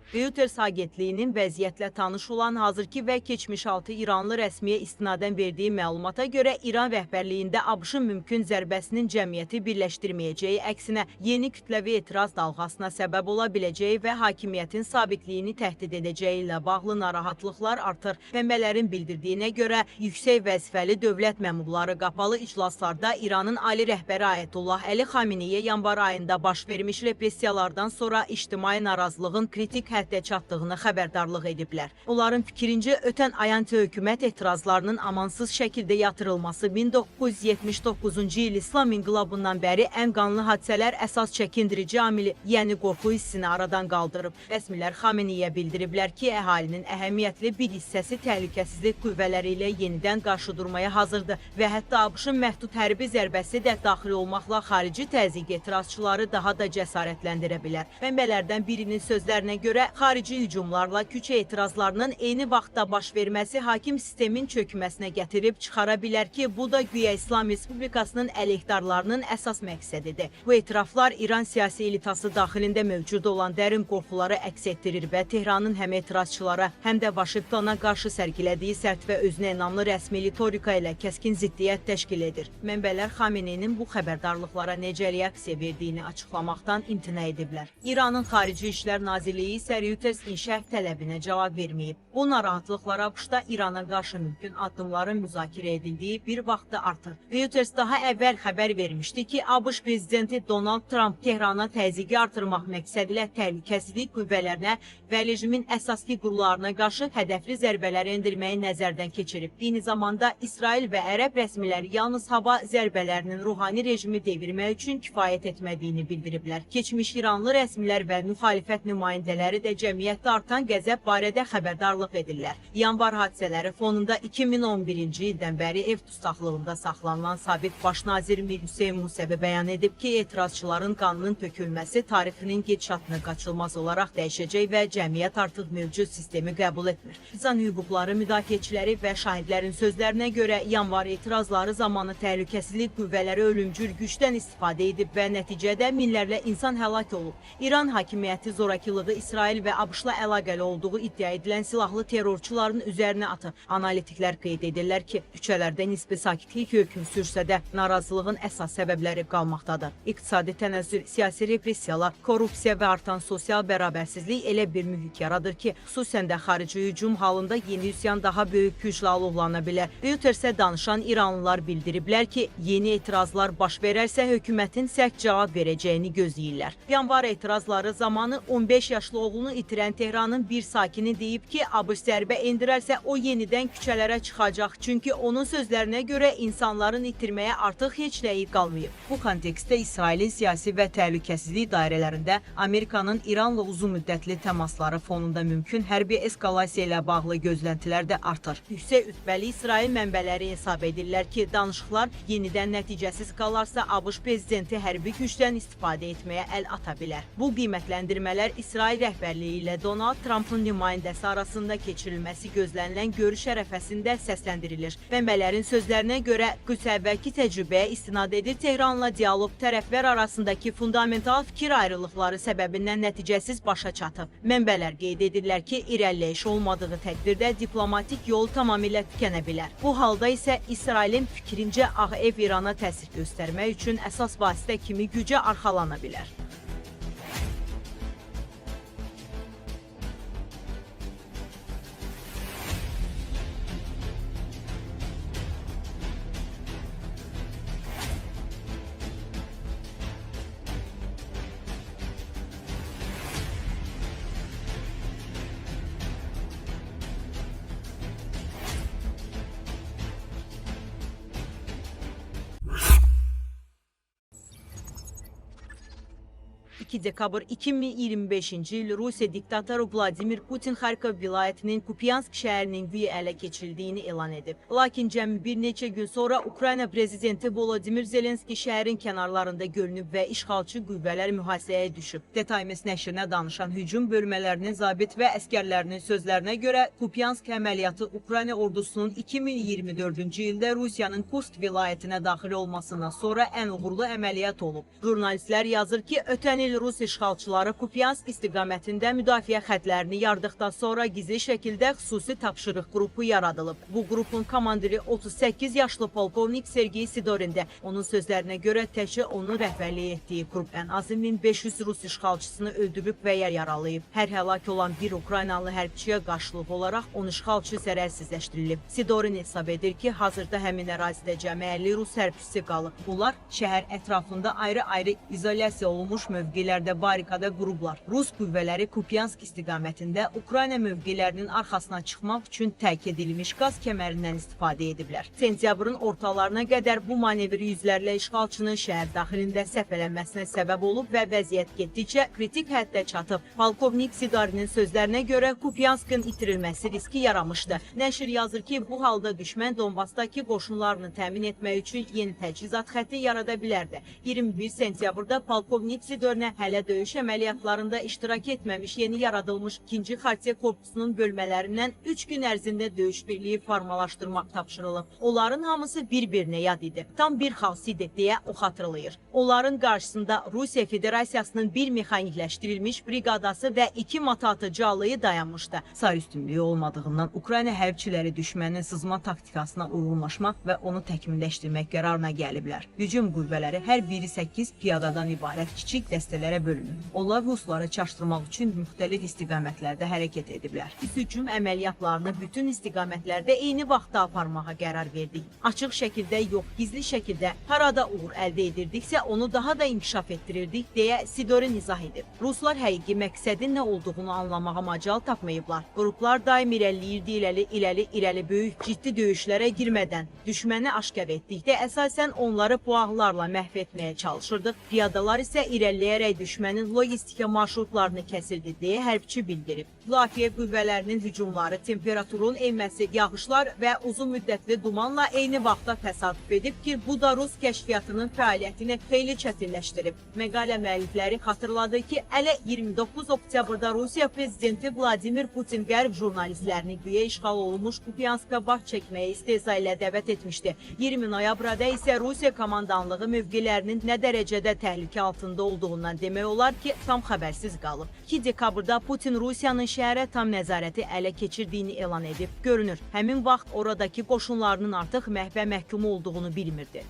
Reuters agentliyinin vəziyyətlə tanış olan hazırki və keçmiş 6 İranlı rəsmiyə istinadən verdiyi məlumata görə İran rəhbərliyində ABŞ-ın mümkün zərbəsinin cəmiyyəti birləşdirməyəcəyi, əksinə yeni kütləvi etiraz dalğasına səbəb ola biləcəyi və hakimiyyətin sabitliyini təhdid edəcəyi ilə bağlı narahatlıqlar artır. Mənbələrin bildirdiyinə görə yüksək vəzifəli dövlət məmurları qapalı iclaslarda İranın ali rəhbəri Ayətullah Əli Xameneyə yanvar ayında baş vermiş repressiyalardan sonra ictimai narazılığın kritik həddə çatdığını xəbərdarlıq ediblər. Onların fikrincə, ötən ay anti-hökumət etirazlarının amansız şəkildə yatırılması 1979-cu il İslam inqilabından bəri ən qanlı hadisələr əsas çəkindirici amili, yəni qorxu hissini aradan qaldırıb. Rəsmilər Xameneyə bildiriblər ki, əhalinin əhəmiyyətli bir hissəsi təhlükəsizlik qüvvələri ilə yenidən qarşı durmaya hazırdır və hətta ABŞ-ın məhdud hərbi zərbəsi də daxil olmaqla xarici təzyiq etirazçıları daha da cəsarətləndirə bilər. Mənbələrdən birinin sözlərinə görə xarici hücumlarla küçə etirazlarının eyni vaxtda baş verməsi hakim sistemin çökməsinə gətirib çıxara bilər ki, bu da güya İslam Respublikasının əleyhdarlarının əsas məqsədidir. Bu etiraflar İran siyasi elitası daxilində mövcud olan dərin qorxuları əks etdirir və Tehranın həm etirazçılara, həm də Vaşinqtona qarşı sərgilədiyi sərt və özünə inamlı rəsmi ritorika ilə kəskin ziddiyyət təşkil edir. Mənbələr Xameneyin bu xəbərdarlıqlara necə reaksiya verdiyini açıqlamaqdan imtina ediblər. İranın Xarici İşlər Nazirliyi isə Reuters inşah tələbinə cavab verməyib. Bu narahatlıqlar ABŞ-da İrana qarşı mümkün addımların müzakirə edildiyi bir vaxtda artır. Reuters daha əvvəl xəbər vermişdi ki, ABŞ prezidenti Donald Trump Tehrana təzyiqi artırmaq məqsədilə təhlükəsizlik qüvvələrinə və rejimin əsas fiqurlarına qarşı hədəfli zərbələr endirməyi nəzərdən keçirib. Eyni zamanda İsrail və ərəb rəsmiləri yalnız hava zərbələrinin ruhani rejimi devirmək üçün kifayət etmədiyini bildiriblər. Keçmiş İranlı rəsmilər və müxalifət nümayəndələri də cəmiyyətdə artan qəzəb barədə xəbərdarlıq edirlər. Yanvar hadisələri fonunda 2011-ci ildən bəri ev dustaqlığında saxlanılan sabiq baş nazir Mir Hüseyn Musəvi bəyan edib ki, etirazçıların qanının tökülməsi tarixinin gedişatını qaçılmaz olaraq dəyişəcək və cəmiyyət artıq mövcud sistemi qəbul etmir. İnsan hüquqları müdafiəçiləri və şahidlərin sözlərinə görə yanvar etirazları zamanı təhlükəsizlik qüvvələri ölümcül gücdən istifadə edib və nəticədə minlərlə insan həlak olub. İran hakimiyyəti zorakılığı İsrail və ABŞ-la əlaqəli olduğu iddia edilən silahlı terrorçuların üzərinə atır. Analitiklər qeyd edirlər ki, küçələrdə nisbi sakitlik hökm sürsə də narazılığın əsas səbəbləri qalmaqdadır. İqtisadi tənəzzül, siyasi repressiyalar, korrupsiya və artan sosial bərabərsizlik elə bir mühit yaradır ki, xüsusən də xarici hücum halında yeni üsyan daha böyük güclə alovlana bilər. Reutersə danışan İranlılar bildiriblər ki, yeni etirazlar baş verərsə hökumətin sərt cavab verəcəyini gözləyirlər. Yanvar etirazları zamanı 15 yaşlı oğlunu itirən Tehranın bir sakini deyib ki, ABŞ zərbə endirərsə o yenidən küçələrə çıxacaq. Çünki onun sözlərinə görə insanların itirməyə artıq heç nəyi qalmayıb. Bu kontekstdə İsrailin siyasi və təhlükəsizlik dairələrində Amerikanın İranla uzun müddətli təmasları fonunda mümkün hərbi eskalasiya ilə bağlı gözləntilər də artır. Yüksək rütbəli İsrail mənbələri hesab edirlər ki, danışıqlar yenidən nəticəsiz qalarsa ABŞ prezidenti hərbi gücdən istifadə etməyə əl ata bilər. Bu qiymətləndirmələr İsrail rəhbərliyi ilə Donald Trump'ın nümayəndəsi arasında keçirilməsi gözlənilən görüş ərəfəsində səsləndirilir. Mənbələrin sözlərinə görə qüsə əvvəlki təcrübəyə istinad edir Tehranla dialoq tərəflər arasındakı fundamental fikir ayrılıqları səbəbindən nəticəsiz başa çatıb. Mənbələr qeyd edirlər ki, irəliləyiş olmadığı təqdirdə diplomatik yol tamamilə tükənə bilər. Bu halda isə İsrailin fikrincə Ağ Ev İrana təsir göstərmək üçün əsas vasitə kimi gücə arxalana bilər. Dekabr 2025-ci il Rusiya diktatoru Vladimir Putin Xarkov vilayətinin Kupiansk şəhərinin ələ keçirdiyini elan edib. Lakin cəmi bir neçə gün sonra Ukrayna prezidenti Volodymyr Zelenski şəhərin kənarlarında görünüb və işğalçı qüvvələr mühasirəyə düşüb. Detaymız nəşrinə danışan hücum bölmələrinin zabit və əskərlərinin sözlərinə görə Kupiansk əməliyyatı Ukrayna ordusunun 2024-cü ildə Rusiyanın Kursk vilayətinə daxil olmasından sonra ən uğurlu əməliyyat olub. Jurnalistlər yazır ki, ötən il Rus işğalçıları Kupiansk istiqamətində müdafiə xətlərini yardıqdan sonra gizli şəkildə xüsusi tapşırıq qrupu yaradılıb. Bu qrupun komandiri 38 yaşlı polkovnik Sergey Sidorindir. Onun sözlərinə görə təkcə onun rəhbərlik etdiyi qrup ən azı 1500 Rus işğalçısını öldürüb və ya yaralayıb. Hər həlak olan bir Ukraynalı hərbçiyə qarşılıq olaraq 10 işğalçı zərərsizləşdirilib. Sidorin hesab edir ki, hazırda həmin ərazidə cəmi 50 Rus hərbçisi qalıb. Bunlar şəhər ətrafında ayrı-ayrı izolyasiya olunmuş mövqelərdə barikada qurublar. Rus qüvvələri Kupiansk istiqamətində Ukrayna mövqelərinin arxasına çıxmaq üçün tərk edilmiş qaz kəmərindən istifadə ediblər. Sentyabrın ortalarına qədər bu manevr yüzlərlə işğalçının şəhər daxilində səpələnməsinə səbəb olub və vəziyyət getdikcə kritik həddə çatıb. Polkovnik Sidarinin sözlərinə görə Kupianskın itirilməsi riski yaramışdı. Nəşr yazır ki, bu halda düşmən Donbasdakı qoşunlarını təmin etmək üçün yeni təchizat xətti yarada bilərdi. 21 sentyabrda polkovnik Sidorina hələ döyüş əməliyyatlarında iştirak etməmiş yeni yaradılmış 2-ci Xartiya Korpusunun bölmələrindən 3 gün ərzində döyüş birliyi formalaşdırmaq tapşırılıb. Onların hamısı bir-birinə yad idi. Tam bir xaos idi deyə o xatırlayır. Onların qarşısında Rusiya Federasiyasının bir mexanikləşdirilmiş briqadası və 2 matatıcı alayı dayanmışdı. Sayı üstünlüyü olmadığından Ukrayna hərbçiləri düşmənin sızma taktikasına uyğunlaşmaq və onu təkmilləşdirmək qərarına gəliblər. Hücum qüvvələri hər biri 8 piyadadan ibarət kiçik dəstələrə bölünür. Onlar Rusları çaşdırmaq üçün müxtəlif istiqamətlərdə hərəkət ediblər. Biz hücum əməliyyatlarını bütün istiqamətlərdə eyni vaxtda aparmağa qərar verdik. Açıq şəkildə yox, gizli şəkildə harada uğur əldə edirdiksə onu daha da inkişaf etdirirdik deyə Sidorin izah edib. Ruslar həqiqi məqsədin nə olduğunu anlamağa macal tapmayıblar. Qruplar daim irəliləyirdi, irəli böyük ciddi döyüşlərə girmədən düşməni aşkar etdikdə əsasən onları puahlarla məhv etməyə çalışırdıq. Piyadalar isə irəliləyərək düşmənin logistika marşrutlarını kəsildi deyə hərbçi bildirib. Müdafiə qüvvələrinin hücumları, temperaturun enməsi, yağışlar və uzun müddətli dumanla eyni vaxtda təsadüf edib ki, bu da Rus kəşfiyyatının fəaliyyətini xeyli çətinləşdirib. Məqalə müəllifləri xatırladı ki, hələ 29 oktyabrda Rusiya prezidenti Vladimir Putin qərb jurnalistlərini güya işğal olunmuş Kupianska baş çəkməyə istehza ilə dəvət etmişdi. 20 noyabrda isə Rusiya komandanlığı mövqelərinin nə dərəcədə təhlükə altında olduğundan demək olar ki, tam xəbərsiz qalıb. 2 dekabrda Putin Rusiyanın şəhərə tam nəzarəti ələ keçirdiyini elan edib. Görünür, həmin vaxt oradakı qoşunlarının artıq məhvə məhkum olduğunu bilmirdi.